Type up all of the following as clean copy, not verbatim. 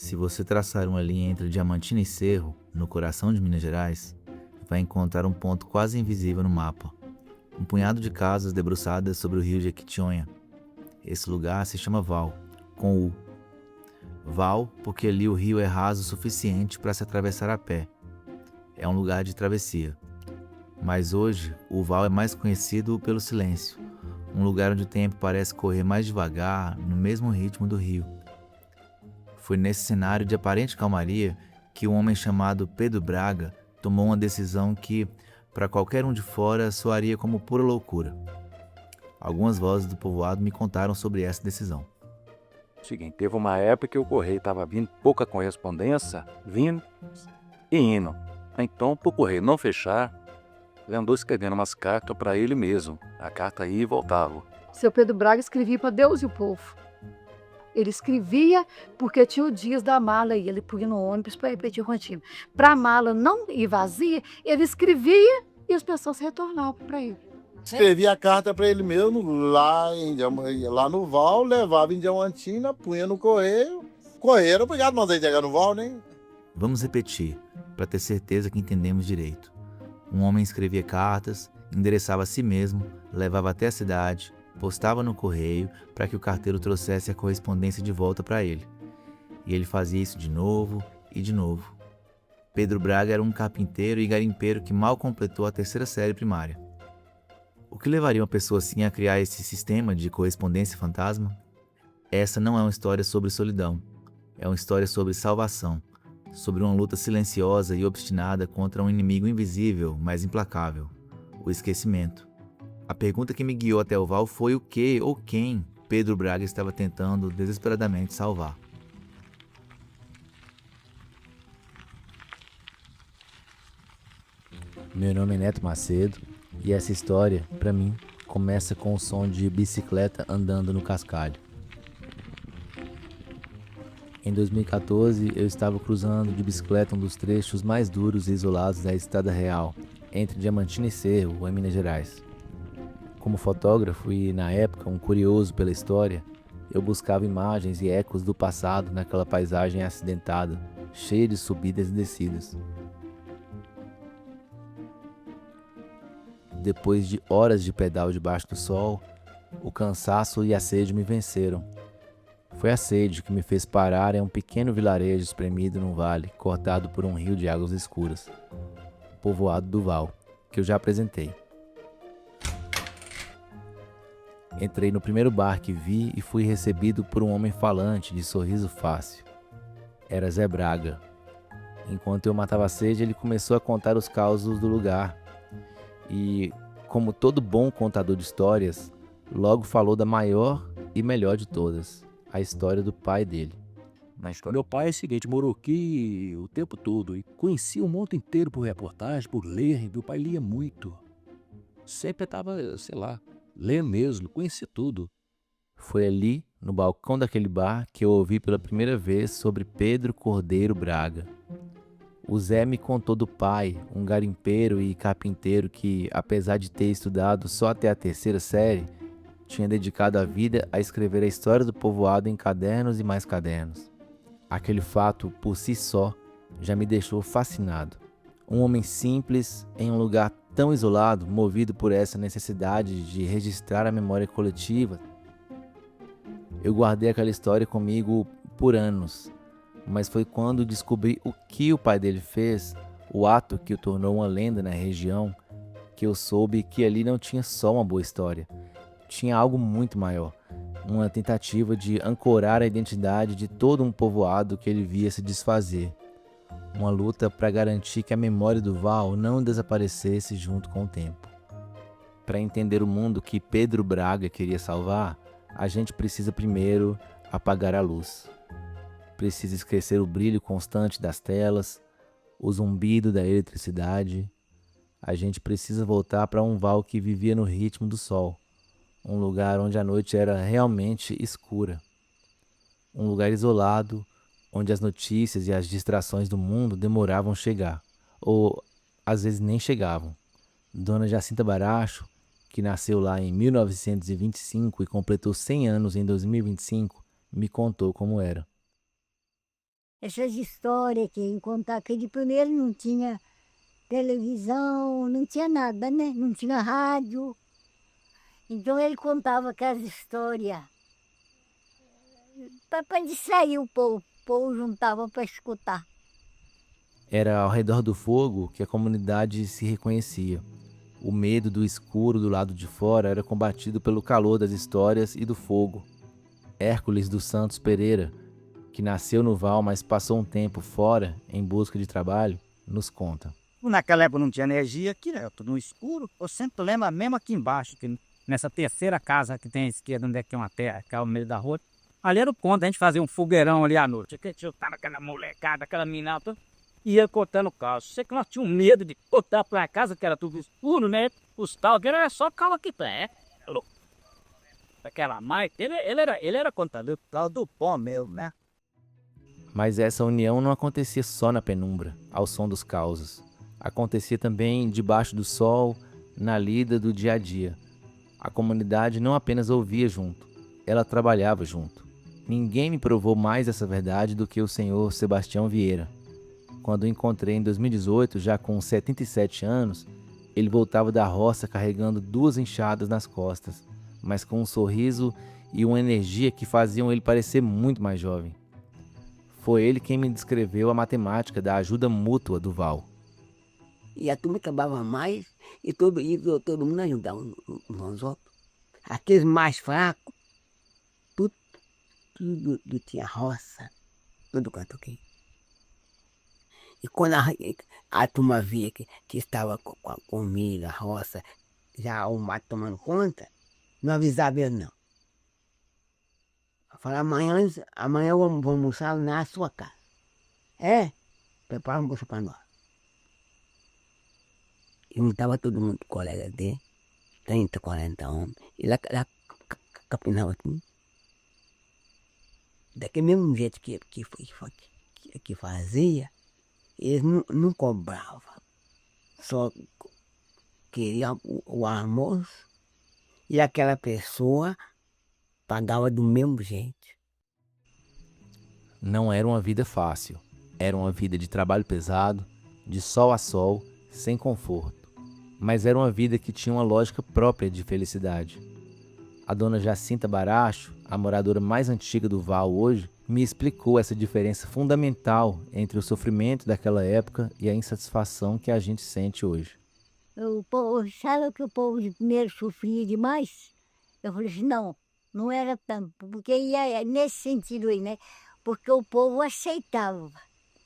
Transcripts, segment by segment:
Se você traçar uma linha entre Diamantina e Cerro, no coração de Minas Gerais, vai encontrar um ponto quase invisível no mapa. Um punhado de casas debruçadas sobre o rio Jequitinhonha. Esse lugar se chama Val, com U. Val, porque ali o rio é raso o suficiente para se atravessar a pé. É um lugar de travessia. Mas hoje, o Val é mais conhecido pelo silêncio, um lugar onde o tempo parece correr mais devagar, no mesmo ritmo do rio. Foi nesse cenário de aparente calmaria que um homem chamado Pedro Braga tomou uma decisão que, para qualquer um de fora, soaria como pura loucura. Algumas vozes do povoado me contaram sobre essa decisão. Seguinte, teve uma época que o correio estava vindo pouca correspondência, vindo e indo. Então, para o correio não fechar, ele andou escrevendo umas cartas para ele mesmo. A carta ia e voltava. Seu Pedro Braga escrevia para Deus e o povo. Ele escrevia porque tinha o dias da mala e ele punha no ônibus para ir para Diamantina. Para a mala não ir vazia, ele escrevia e as pessoas retornavam para ele. Escrevi a carta para ele mesmo lá no Val, levava em Diamantina, punha no correio. Correio era obrigado a mandar entregar no Val, né? Vamos repetir, para ter certeza que entendemos direito. Um homem escrevia cartas, endereçava a si mesmo, levava até a cidade, postava no correio para que o carteiro trouxesse a correspondência de volta para ele. E ele fazia isso de novo e de novo. Pedro Braga era um carpinteiro e garimpeiro que mal completou a 3ª série primária. O que levaria uma pessoa assim a criar esse sistema de correspondência fantasma? Essa não é uma história sobre solidão. É uma história sobre salvação, sobre uma luta silenciosa e obstinada contra um inimigo invisível, mas implacável: o esquecimento. A pergunta que me guiou até o Val foi o que ou quem Pedro Braga estava tentando desesperadamente salvar. Meu nome é Neto Macedo e essa história, para mim, começa com o som de bicicleta andando no cascalho. Em 2014, eu estava cruzando de bicicleta um dos trechos mais duros e isolados da Estrada Real, entre Diamantina e Cerro, em Minas Gerais. Como fotógrafo e, na época, um curioso pela história, eu buscava imagens e ecos do passado naquela paisagem acidentada, cheia de subidas e descidas. Depois de horas de pedal debaixo do sol, o cansaço e a sede me venceram. Foi a sede que me fez parar em um pequeno vilarejo espremido num vale, cortado por um rio de águas escuras, o povoado do Val, que eu já apresentei. Entrei no primeiro bar que vi e fui recebido por um homem falante de sorriso fácil. Era Zé Braga. Enquanto eu matava a sede, ele começou a contar os causos do lugar. E, como todo bom contador de histórias, logo falou da maior e melhor de todas, a história do pai dele. Na história, meu pai é o seguinte, morou aqui o tempo todo e conhecia o mundo inteiro por reportagem, por ler. Meu pai lia muito. Sempre estava, sei lá, lendo mesmo, conhecia tudo. Foi ali, no balcão daquele bar, que eu ouvi pela primeira vez sobre Pedro Cordeiro Braga. O Zé me contou do pai, um garimpeiro e carpinteiro que, apesar de ter estudado só até a 3ª série, tinha dedicado a vida a escrever a história do povoado em cadernos e mais cadernos. Aquele fato, por si só, já me deixou fascinado. Um homem simples, em um lugar tão isolado, movido por essa necessidade de registrar a memória coletiva. Eu guardei aquela história comigo por anos, mas foi quando descobri o que o pai dele fez, o ato que o tornou uma lenda na região, que eu soube que ali não tinha só uma boa história, tinha algo muito maior, uma tentativa de ancorar a identidade de todo um povoado que ele via se desfazer, uma luta para garantir que a memória do Val não desaparecesse junto com o tempo. Para entender o mundo que Pedro Braga queria salvar, a gente precisa primeiro apagar a luz. Precisa esquecer o brilho constante das telas, o zumbido da eletricidade. A gente precisa voltar para um Val que vivia no ritmo do sol, um lugar onde a noite era realmente escura, um lugar isolado, onde as notícias e as distrações do mundo demoravam a chegar, ou às vezes nem chegavam. Dona Jacinta Baracho, que nasceu lá em 1925 e completou 100 anos em 2025, me contou como era. essas histórias que iam contar, que de primeiro não tinha televisão, não tinha nada, né? Não tinha rádio. Então ele contava aquelas histórias para distrair o povo juntava para escutar. Era ao redor do fogo que a comunidade se reconhecia. O medo do escuro do lado de fora era combatido pelo calor das histórias e do fogo. Hércules dos Santos Pereira, que nasceu no Val, mas passou um tempo fora em busca de trabalho, nos conta. Naquela época não tinha energia, aqui era tudo no escuro. Eu sempre lembro mesmo aqui embaixo, que nessa terceira casa que tem à esquerda, onde é que tem uma terra, que é o meio da rua. Ali era o ponto, a gente fazia um fogueirão ali à noite. A gente juntava aquela molecada, aquela menina, e ia cortando caos. Sei que nós tínhamos medo de cortar pra casa, que era tudo escuro, né? Os tal, que era só cal aqui, é louco. Aquela mãe, ele era contador do pó mesmo, né? Mas essa união não acontecia só na penumbra, ao som dos causos. Acontecia também debaixo do sol, na lida do dia a dia. A comunidade não apenas ouvia junto, ela trabalhava junto. Ninguém me provou mais essa verdade do que o senhor Sebastião Vieira. Quando o encontrei em 2018, já com 77 anos, ele voltava da roça carregando 2 enxadas nas costas, mas com um sorriso e uma energia que faziam ele parecer muito mais jovem. Foi ele quem me descreveu a matemática da ajuda mútua do Val. E a turma trabalhava mais e todo mundo ajudava uns aos outros. Aqueles mais fracos, tudo tinha roça, tudo canto aqui. E quando a turma via que estava com a comida, a roça, já o mato tomando conta, não avisava ele não. Falava, amanhã eu vou almoçar na sua casa. Prepara um almoço para nós. E juntava todo mundo, colega dele, 30, 40 homens, e lá capinava tudo. Daquele mesmo jeito que fazia, eles não cobravam, só queriam o almoço e aquela pessoa pagava do mesmo jeito. Não era uma vida fácil, era uma vida de trabalho pesado, de sol a sol, sem conforto. Mas era uma vida que tinha uma lógica própria de felicidade. A dona Jacinta Baracho, a moradora mais antiga do Val hoje, me explicou essa diferença fundamental entre o sofrimento daquela época e a insatisfação que a gente sente hoje. O povo, sabe que o povo de primeiro sofria demais? Eu falei assim, não era tanto, porque ia nesse sentido aí, né? Porque o povo aceitava.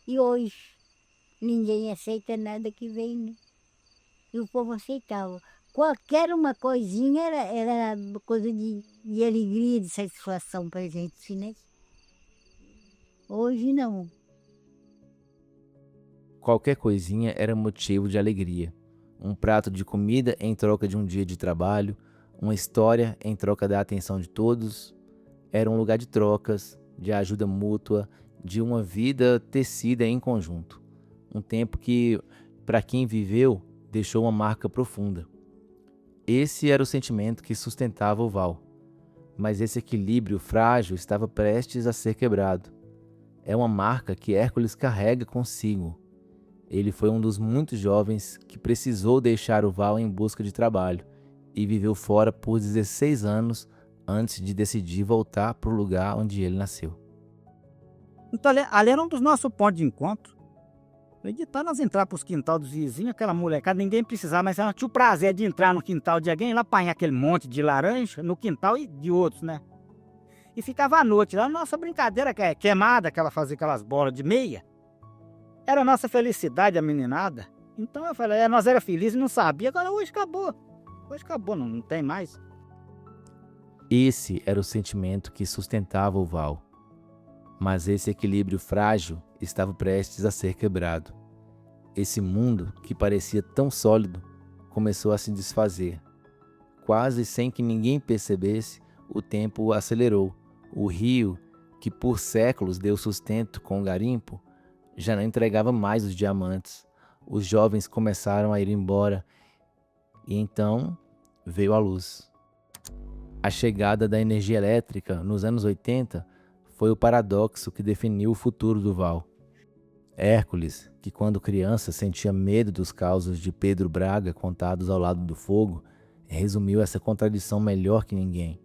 E hoje ninguém aceita nada que vem, né? E o povo aceitava. Qualquer uma coisinha era coisa de alegria, de satisfação pra gente, né? Hoje não. Qualquer coisinha era motivo de alegria. Um prato de comida em troca de um dia de trabalho, uma história em troca da atenção de todos. Era um lugar de trocas, de ajuda mútua, de uma vida tecida em conjunto. Um tempo que, para quem viveu, deixou uma marca profunda. Esse era o sentimento que sustentava o Val. Mas esse equilíbrio frágil estava prestes a ser quebrado. É uma marca que Hércules carrega consigo. Ele foi um dos muitos jovens que precisou deixar o Val em busca de trabalho e viveu fora por 16 anos antes de decidir voltar para o lugar onde ele nasceu. Então ali era um dos nossos pontos de encontro. De tal nós entrar para os quintal dos vizinhos, aquela molecada, ninguém precisava, mas ela tinha o prazer de entrar no quintal de alguém, lá apanhar aquele monte de laranja no quintal e de outros, né? E ficava à noite lá, nossa brincadeira queimada, que ela fazia aquelas bolas de meia. Era a nossa felicidade, a meninada. Então eu falei, nós era felizes e não sabia, agora hoje acabou. Hoje acabou, não tem mais. Esse era o sentimento que sustentava o Val. Mas esse equilíbrio frágil estava prestes a ser quebrado. Esse mundo, que parecia tão sólido, começou a se desfazer. Quase sem que ninguém percebesse, o tempo acelerou. O rio, que por séculos deu sustento com o garimpo, já não entregava mais os diamantes. Os jovens começaram a ir embora e então veio a luz. A chegada da energia elétrica nos anos 80 foi o paradoxo que definiu o futuro do Val. Hércules, que quando criança sentia medo dos causos de Pedro Braga contados ao lado do fogo, resumiu essa contradição melhor que ninguém.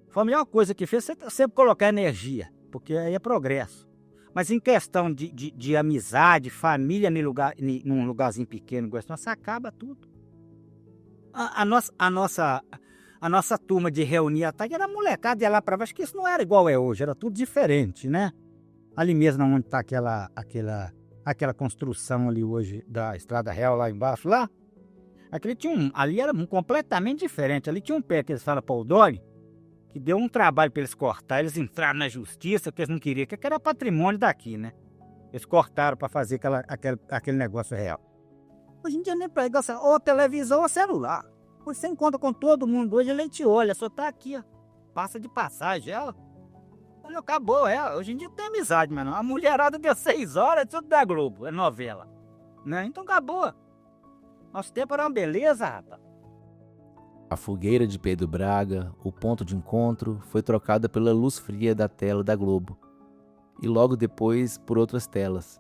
Foi a melhor coisa que fez, você sempre colocar energia, porque aí é progresso. Mas em questão de amizade, família num lugarzinho pequeno, você acaba tudo. A nossa turma de reunir à tarde era molecada, ia lá pra baixo, acho que isso não era igual é hoje, era tudo diferente, né? Ali mesmo onde está aquela construção ali hoje da Estrada Real lá embaixo, lá, ali era completamente diferente. Ali tinha um pé que eles falam para o Dori, que deu um trabalho para eles cortar, eles entraram na justiça, porque eles não queriam, que era patrimônio daqui, né? Eles cortaram para fazer aquele negócio real. Hoje em dia nem para negócio, ou televisão ou celular. Você encontra com todo mundo hoje, ele te olha, só tá aqui, ó. Passa de passagem, ela. Olha, acabou, hoje em dia não tem amizade, mas não. A mulherada deu 6 horas, é tudo da Globo, é novela. Né? Então acabou. Nosso tempo era uma beleza, rapaz. A fogueira de Pedro Braga, o ponto de encontro, foi trocada pela luz fria da tela da Globo. E logo depois por outras telas.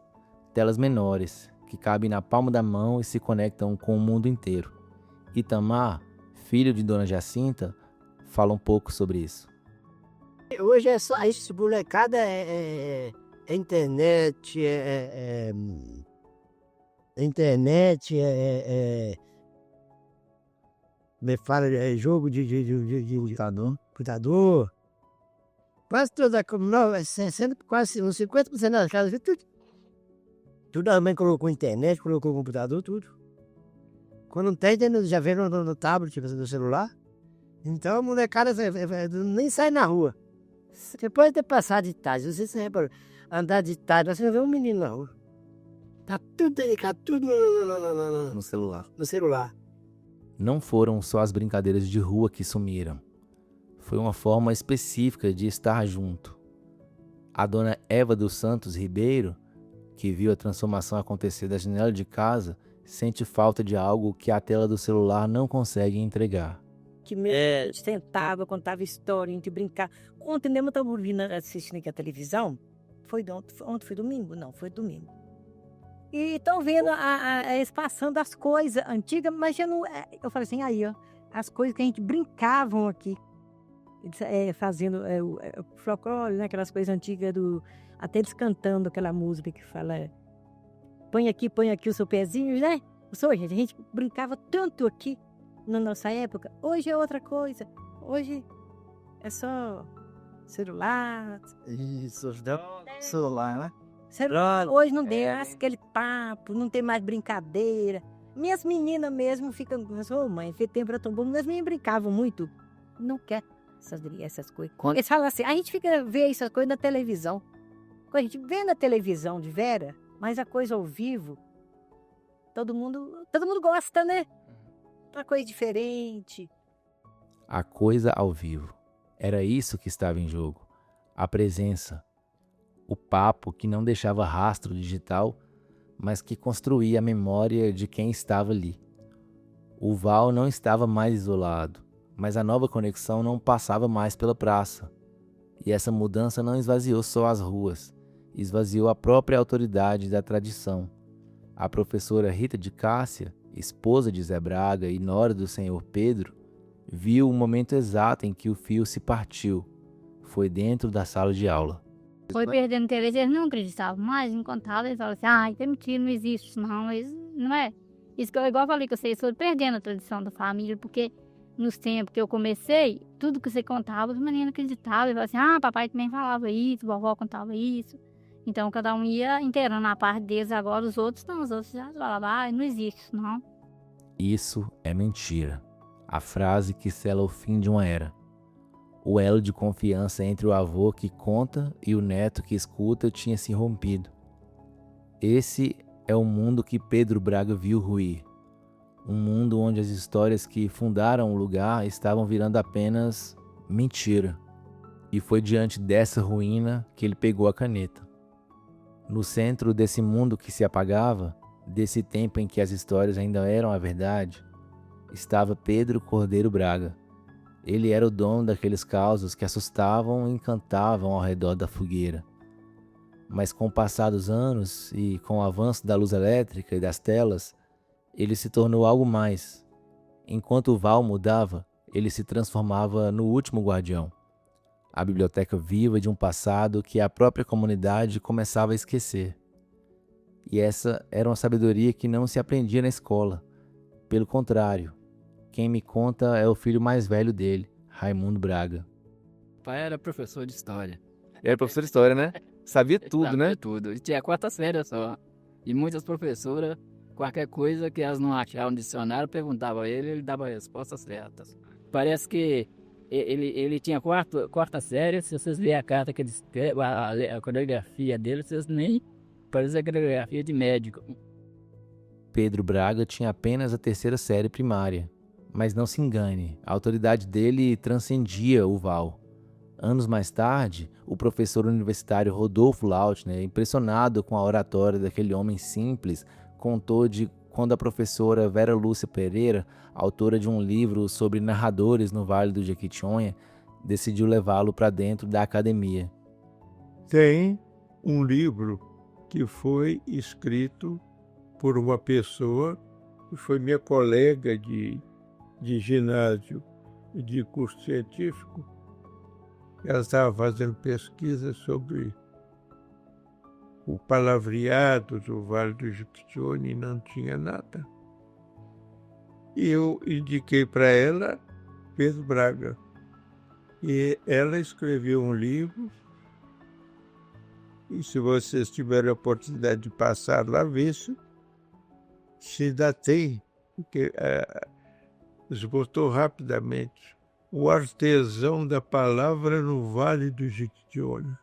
Telas menores, que cabem na palma da mão e se conectam com o mundo inteiro. Itamar, filho de Dona Jacinta, fala um pouco sobre isso. Hoje é só isso, molecada internet, internet, me fala, jogo de computador. Quase toda, sendo quase uns 50% das casas, tudo a mãe colocou internet, colocou computador, tudo. Quando não tem, já vê no tablet, no celular. Então a molecada nem sai na rua. Você pode ter passado de tarde, não sei se você reparou, andar de tarde, você não vê um menino na rua. Tá tudo delicado, tudo No celular. no celular. Não foram só as brincadeiras de rua que sumiram. Foi uma forma específica de estar junto. A dona Eva dos Santos Ribeiro, que viu a transformação acontecer da janela de casa, sente falta de algo que a tela do celular não consegue entregar. Que sentava, contava história, a gente brincava. Ontem mesmo eu estava assistindo aqui a televisão. Ontem foi domingo? Não, foi domingo. E estão vendo eles passando as coisas antigas, mas já não. Eu falei assim, aí, ó, as coisas que a gente brincavam aqui. Fazendo o folclore, né, aquelas coisas antigas até eles cantando aquela música que fala põe aqui o seu pezinho, né? Hoje, a gente brincava tanto aqui na nossa época. Hoje é outra coisa. Hoje é só celular. Isso, celular, né? Hoje não deu aquele papo, não tem mais brincadeira. Minhas meninas mesmo ficam, mãe, fez tempo era tão bom. Minhas meninas brincavam muito. Não quer essas coisas. Eles falam assim, a gente fica vê essas coisas na televisão. Quando a gente vê na televisão de Vera, mas a coisa ao vivo, todo mundo gosta, né? Uma coisa diferente. A coisa ao vivo. Era isso que estava em jogo. A presença. O papo que não deixava rastro digital, mas que construía a memória de quem estava ali. O Val não estava mais isolado, mas a nova conexão não passava mais pela praça. E essa mudança não esvaziou só as ruas, esvaziou a própria autoridade da tradição. A professora Rita de Cássia, esposa de Zé Braga e nora do senhor Pedro, viu o momento exato em que o fio se partiu. Foi dentro da sala de aula. Foi perdendo interesse, eles não acreditavam mais, não contavam, eles falavam assim, isso é mentira, não existe isso não, não é. Isso que eu igual falei com vocês, foi perdendo a tradição da família, porque nos tempos que eu comecei, tudo que você contava, os meninos acreditavam, e falavam assim, papai também falava isso, vovó contava isso. Então cada um ia inteirando a parte deles, agora os outros não, os outros já falavam, não existe isso não. Isso é mentira. A frase que sela o fim de uma era. O elo de confiança entre o avô que conta e o neto que escuta tinha se rompido. Esse é o mundo que Pedro Braga viu ruir. Um mundo onde as histórias que fundaram o lugar estavam virando apenas mentira. E foi diante dessa ruína que ele pegou a caneta. No centro desse mundo que se apagava, desse tempo em que as histórias ainda eram a verdade, estava Pedro Cordeiro Braga. Ele era o dono daqueles causos que assustavam e encantavam ao redor da fogueira. Mas com o passar dos anos e com o avanço da luz elétrica e das telas, ele se tornou algo mais. Enquanto o Val mudava, ele se transformava no último guardião. A biblioteca viva de um passado que a própria comunidade começava a esquecer. E essa era uma sabedoria que não se aprendia na escola. Pelo contrário, quem me conta é o filho mais velho dele, Raimundo Braga. O pai era professor de história. Era professor de história, né? Sabia tudo, Sabia né? tudo. E tinha 4 séries só. E muitas professoras, qualquer coisa que elas não achavam no dicionário, perguntavam a ele dava respostas certas. Parece que ele tinha quarta série. Se vocês verem a carta que ele escreve, a coreografia dele, vocês nem parece a coreografia de médico. Pedro Braga tinha apenas a 3ª série primária. Mas não se engane, a autoridade dele transcendia o Val. Anos mais tarde, o professor universitário Rodolfo Lautner, impressionado com a oratória daquele homem simples, contou de quando a professora Vera Lúcia Pereira, autora de um livro sobre narradores no Vale do Jequitinhonha, decidiu levá-lo para dentro da academia. Tem um livro que foi escrito por uma pessoa que foi minha colega de ginásio e de curso científico. Ela estava fazendo pesquisa sobre o palavreado do Vale do Jequitinhonha e não tinha nada. E eu indiquei para ela Pedro Braga. E ela escreveu um livro. E se vocês tiverem a oportunidade de passar lá, ver se ainda tem, porque esgotou rapidamente. O artesão da palavra no Vale do Jequitinhonha.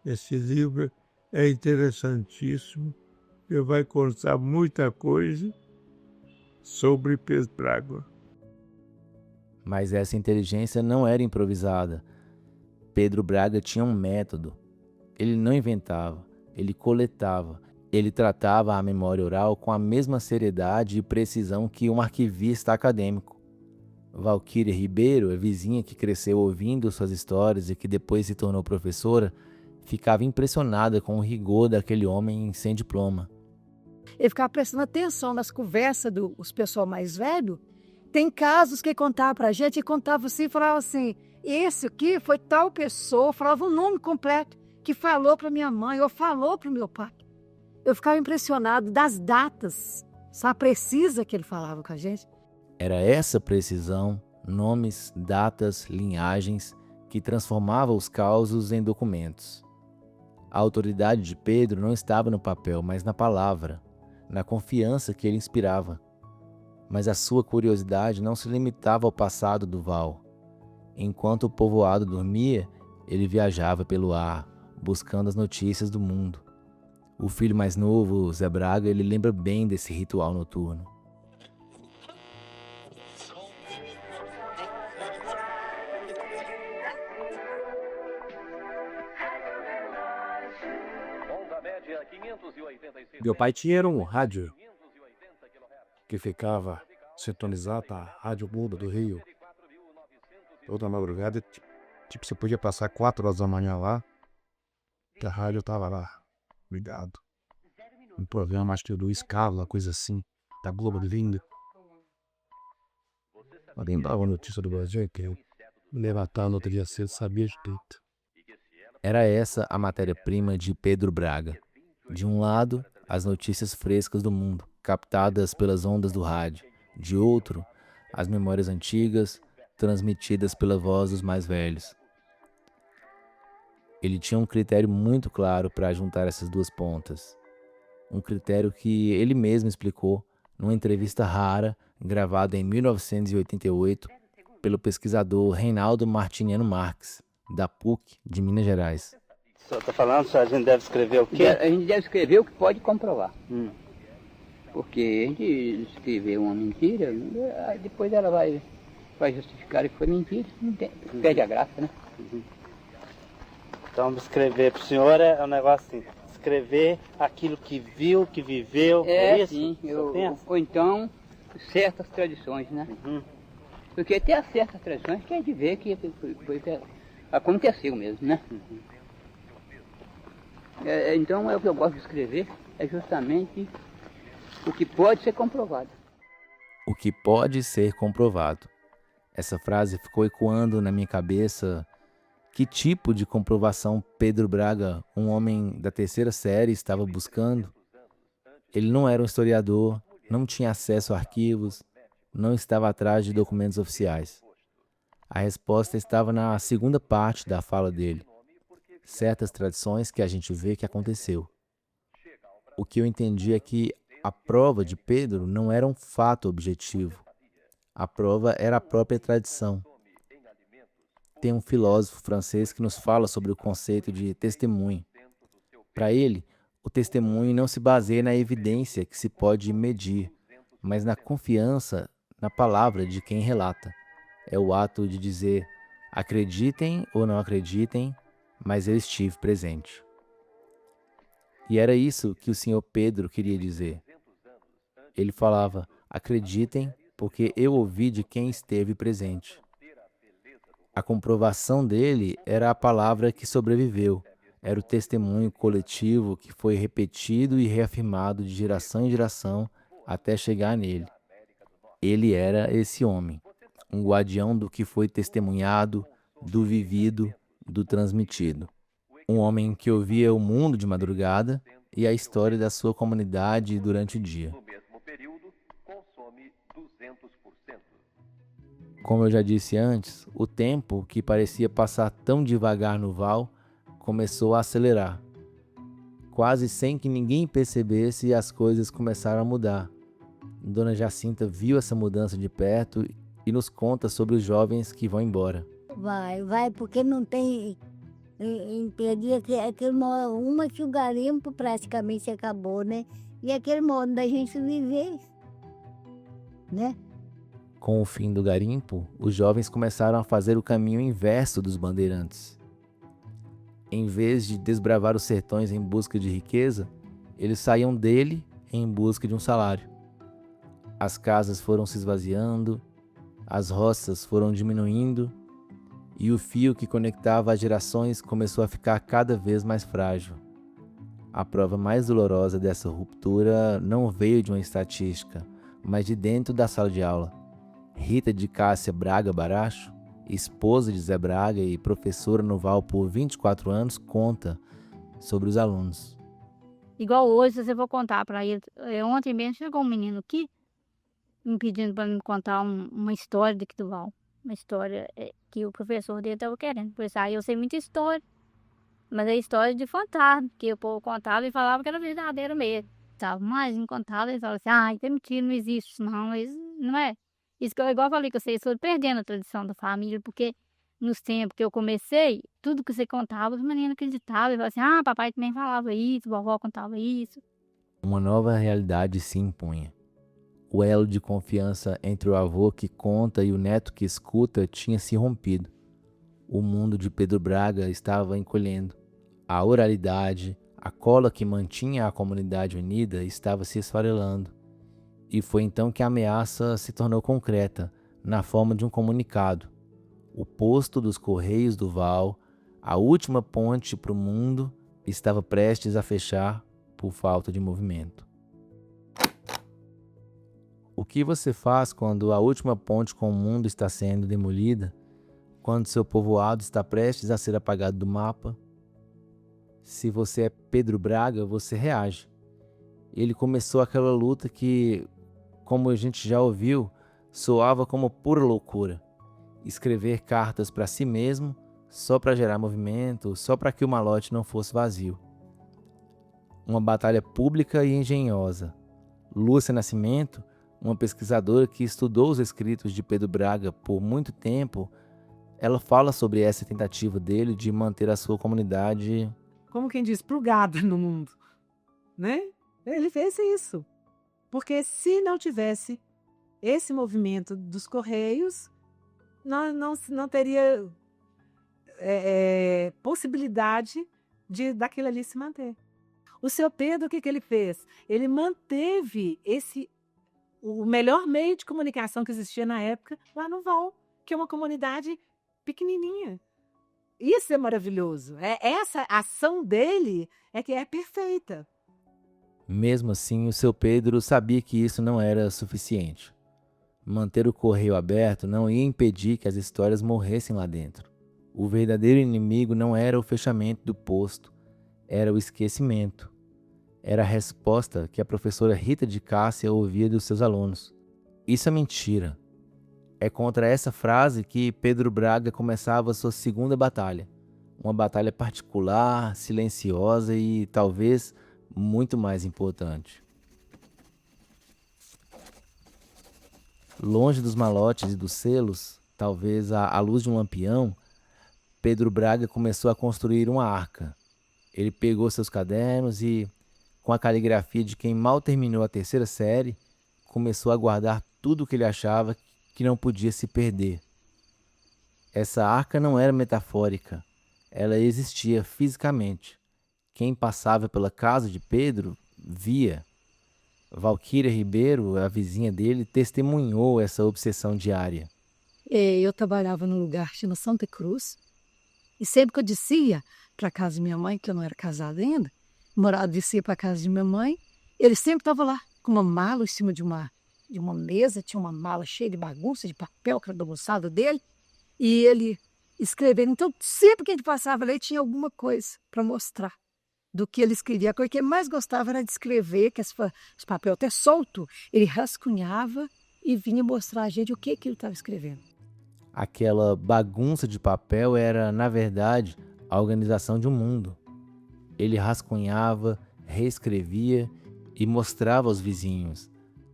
Esse livro é interessantíssimo, porque vai contar muita coisa sobre Pedro Braga. Mas essa inteligência não era improvisada. Pedro Braga tinha um método. Ele não inventava, ele coletava. Ele tratava a memória oral com a mesma seriedade e precisão que um arquivista acadêmico. Valquíria Ribeiro, a vizinha que cresceu ouvindo suas histórias e que depois se tornou professora, ficava impressionada com o rigor daquele homem sem diploma. Ele ficava prestando atenção nas conversas dos pessoal mais velho. Tem casos que ele contava pra gente, e contava assim, falava assim, esse aqui foi tal pessoa, falava o nome completo, que falou pra minha mãe, ou falou pro meu pai. Eu ficava impressionado das datas, sabe, precisa que ele falava com a gente. Era essa precisão, nomes, datas, linhagens, que transformava os causos em documentos. A autoridade de Pedro não estava no papel, mas na palavra, na confiança que ele inspirava. Mas a sua curiosidade não se limitava ao passado do Val. Enquanto o povoado dormia, ele viajava pelo ar, buscando as notícias do mundo. O filho mais novo, Zé Braga, ele lembra bem desse ritual noturno. Meu pai tinha um rádio que ficava sintonizado na Rádio Mundo do Rio. Toda madrugada, tipo, você podia passar 4 horas da manhã lá, que a rádio estava lá, ligado. Um programa, acho que do Escala, coisa assim, da Globo Linda. Alguém dava notícia do Brasil, que eu me levantava no outro dia cedo, sabia de tudo. Era essa a matéria-prima de Pedro Braga. De um lado, as notícias frescas do mundo, captadas pelas ondas do rádio. De outro, as memórias antigas, transmitidas pela voz dos mais velhos. Ele tinha um critério muito claro para juntar essas duas pontas. Um critério que ele mesmo explicou numa entrevista rara, gravada em 1988, pelo pesquisador Reinaldo Martiniano Marques, da PUC de Minas Gerais. Só está falando se a gente deve escrever o quê? A gente deve escrever o que pode comprovar. Porque a gente escrever uma mentira, aí depois ela vai justificar que foi mentira. Não tem, perde a graça, né? Então, escrever para o senhor é um negócio assim, escrever aquilo que viu, que viveu, é isso? Sim, ou então certas tradições, né? Porque tem certas tradições que a gente vê que aconteceu mesmo, né? Então é o que eu gosto de escrever, é justamente o que pode ser comprovado. O que pode ser comprovado. Essa frase ficou ecoando na minha cabeça. Que tipo de comprovação Pedro Braga, um homem da terceira série, estava buscando? Ele não era um historiador, não tinha acesso a arquivos, não estava atrás de documentos oficiais. A resposta estava na segunda parte da fala dele. Certas tradições que a gente vê que aconteceu. O que eu entendi é que a prova de Pedro não era um fato objetivo. A prova era a própria tradição. Tem um filósofo francês que nos fala sobre o conceito de testemunho. Para ele, o testemunho não se baseia na evidência que se pode medir, mas na confiança na palavra de quem relata. É o ato de dizer, acreditem ou não acreditem, mas eu estive presente. E era isso que o senhor Pedro queria dizer. Ele falava, acreditem, porque eu ouvi de quem esteve presente. A comprovação dele era a palavra que sobreviveu, era o testemunho coletivo que foi repetido e reafirmado de geração em geração até chegar nele. Ele era esse homem, um guardião do que foi testemunhado, do vivido, do transmitido. Um homem que ouvia o mundo de madrugada e a história da sua comunidade durante o dia. Como eu já disse antes, o tempo, que parecia passar tão devagar no val, começou a acelerar. Quase sem que ninguém percebesse, as coisas começaram a mudar. Dona Jacinta viu essa mudança de perto e nos conta sobre os jovens que vão embora. Vai, porque não tem... Entendi uma que o garimpo praticamente acabou, né? E aquele modo da gente viver, né? Com o fim do garimpo, os jovens começaram a fazer o caminho inverso dos bandeirantes. Em vez de desbravar os sertões em busca de riqueza, eles saíam dele em busca de um salário. As casas foram se esvaziando, as roças foram diminuindo e o fio que conectava as gerações começou a ficar cada vez mais frágil. A prova mais dolorosa dessa ruptura não veio de uma estatística, mas de dentro da sala de aula. Rita de Cássia Braga Baracho, esposa de Zé Braga e professora no Val por 24 anos, conta sobre os alunos. Igual hoje, eu vou contar para ele. Ontem mesmo chegou um menino aqui, me pedindo para me contar uma história daqui do Val. Uma história que o professor dele estava querendo. Pois eu sei muita história, mas é história de fantasma, que o povo contava e falava que era verdadeiro mesmo. Mas não contava, eles falavam assim, isso é mentira, não existe isso não, mas não é. Isso que eu igual falei que vocês foram perdendo a tradição da família, porque nos tempos que eu comecei, tudo que você contava, os meninos acreditavam. E falavam assim, papai também falava isso, vovó contava isso. Uma nova realidade se impunha. O elo de confiança entre o avô que conta e o neto que escuta tinha se rompido. O mundo de Pedro Braga estava encolhendo. A oralidade, a cola que mantinha a comunidade unida, estava se esfarelando. E foi então que a ameaça se tornou concreta, na forma de um comunicado. O posto dos Correios do Val, a última ponte para o mundo, estava prestes a fechar por falta de movimento. O que você faz quando a última ponte com o mundo está sendo demolida? Quando seu povoado está prestes a ser apagado do mapa? Se você é Pedro Braga, você reage. Ele começou aquela luta que, como a gente já ouviu, soava como pura loucura. Escrever cartas para si mesmo, só para gerar movimento, só para que o malote não fosse vazio. Uma batalha pública e engenhosa. Lúcia Nascimento, uma pesquisadora que estudou os escritos de Pedro Braga por muito tempo, ela fala sobre essa tentativa dele de manter a sua comunidade... Como quem diz, plugada no mundo, né? Ele fez isso. Porque se não tivesse esse movimento dos Correios, não teria possibilidade daquilo ali se manter. O seu Pedro, o que ele fez? Ele manteve o melhor meio de comunicação que existia na época lá no Val, que é uma comunidade pequenininha. Isso é maravilhoso. Essa ação dele é que é perfeita. Mesmo assim, o seu Pedro sabia que isso não era suficiente. Manter o correio aberto não ia impedir que as histórias morressem lá dentro. O verdadeiro inimigo não era o fechamento do posto, era o esquecimento. Era a resposta que a professora Rita de Cássia ouvia dos seus alunos. Isso é mentira. É contra essa frase que Pedro Braga começava sua segunda batalha. Uma batalha particular, silenciosa e talvez muito mais importante. Longe dos malotes e dos selos, talvez à luz de um lampião, Pedro Braga começou a construir uma arca. Ele pegou seus cadernos e, com a caligrafia de quem mal terminou a terceira série, começou a guardar tudo o que ele achava que não podia se perder. Essa arca não era metafórica, ela existia fisicamente. Quem passava pela casa de Pedro via. Valquíria Ribeiro, a vizinha dele, testemunhou essa obsessão diária. Eu trabalhava num lugar chamado Santa Cruz, e sempre que eu descia para a casa de minha mãe, que eu não era casada ainda, descia para a casa de minha mãe, ele sempre estava lá, com uma mala em cima de uma mesa, tinha uma mala cheia de bagunça, de papel, que era do almoçado dele, e ele escrevendo. Então, sempre que a gente passava ali, tinha alguma coisa para mostrar do que ele escrevia. A coisa que ele mais gostava era de escrever, que os papéis até solto, ele rascunhava e vinha mostrar a gente o que ele estava escrevendo. Aquela bagunça de papel era, na verdade, a organização de um mundo. Ele rascunhava, reescrevia e mostrava aos vizinhos,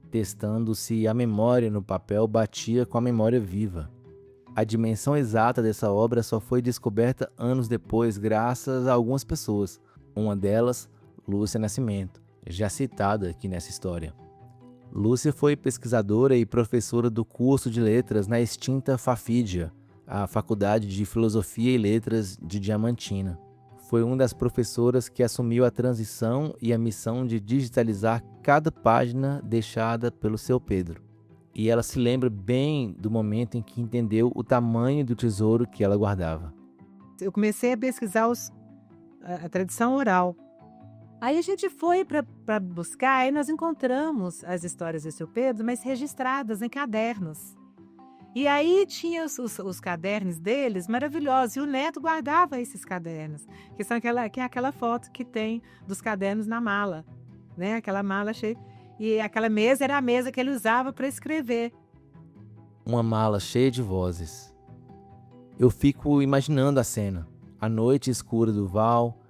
testando se a memória no papel batia com a memória viva. A dimensão exata dessa obra só foi descoberta anos depois, graças a algumas pessoas. Uma delas, Lúcia Nascimento, já citada aqui nessa história. Lúcia foi pesquisadora e professora do curso de letras na extinta Fafídia, a Faculdade de Filosofia e Letras de Diamantina. Foi uma das professoras que assumiu a transição e a missão de digitalizar cada página deixada pelo seu Pedro. E ela se lembra bem do momento em que entendeu o tamanho do tesouro que ela guardava. Eu comecei a pesquisar a tradição oral. Aí a gente foi para buscar e nós encontramos as histórias do seu Pedro, mas registradas em cadernos. E aí tinha os cadernos deles maravilhosos, e o neto guardava esses cadernos, que é aquela foto que tem dos cadernos na mala, né? Aquela mala cheia. E aquela mesa era a mesa que ele usava para escrever. Uma mala cheia de vozes. Eu fico imaginando a cena. A noite escura do Val,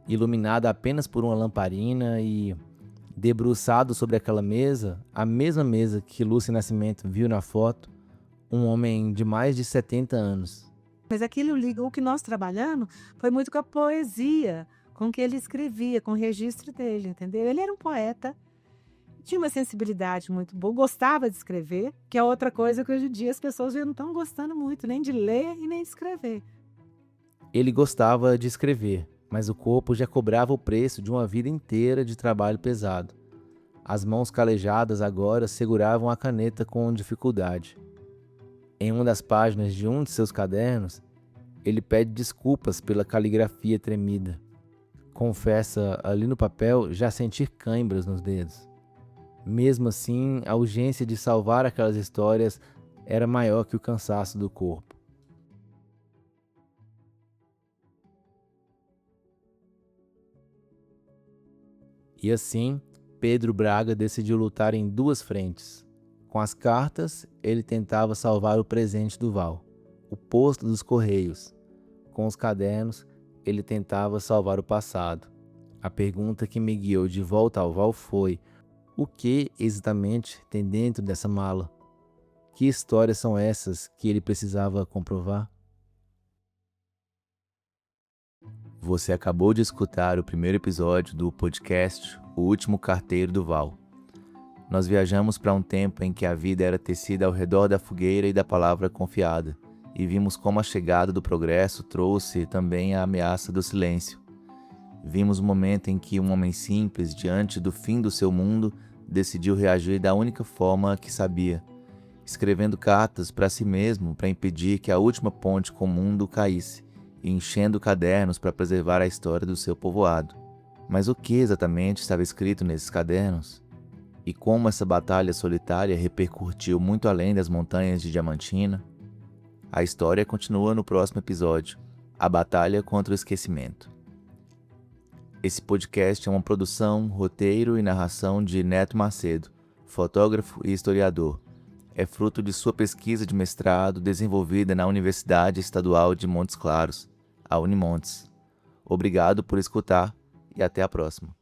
iluminada apenas por uma lamparina e, debruçado sobre aquela mesa, a mesma mesa que Lúcia Nascimento viu na foto, um homem de mais de 70 anos. Mas o que nós trabalhamos foi muito com a poesia, com o que ele escrevia, com o registro dele, entendeu? Ele era um poeta, tinha uma sensibilidade muito boa, gostava de escrever, que é outra coisa que hoje em dia as pessoas já não estão gostando muito, nem de ler e nem de escrever. Ele gostava de escrever, mas o corpo já cobrava o preço de uma vida inteira de trabalho pesado. As mãos calejadas agora seguravam a caneta com dificuldade. Em uma das páginas de um de seus cadernos, ele pede desculpas pela caligrafia tremida. Confessa ali no papel já sentir cãibras nos dedos. Mesmo assim, a urgência de salvar aquelas histórias era maior que o cansaço do corpo. E assim, Pedro Braga decidiu lutar em duas frentes. Com as cartas, ele tentava salvar o presente do Val, o posto dos Correios. Com os cadernos, ele tentava salvar o passado. A pergunta que me guiou de volta ao Val foi: o que exatamente tem dentro dessa mala? Que histórias são essas que ele precisava comprovar? Você acabou de escutar o primeiro episódio do podcast O Último Carteiro do Val. Nós viajamos para um tempo em que a vida era tecida ao redor da fogueira e da palavra confiada, e vimos como a chegada do progresso trouxe também a ameaça do silêncio. Vimos o momento em que um homem simples, diante do fim do seu mundo, decidiu reagir da única forma que sabia, escrevendo cartas para si mesmo para impedir que a última ponte com o mundo caísse e enchendo cadernos para preservar a história do seu povoado. Mas o que exatamente estava escrito nesses cadernos? E como essa batalha solitária repercutiu muito além das montanhas de Diamantina? A história continua no próximo episódio, A Batalha contra o Esquecimento. Esse podcast é uma produção, roteiro e narração de Neto Macedo, fotógrafo e historiador. É fruto de sua pesquisa de mestrado desenvolvida na Universidade Estadual de Montes Claros, a Unimontes. Obrigado por escutar e até a próxima.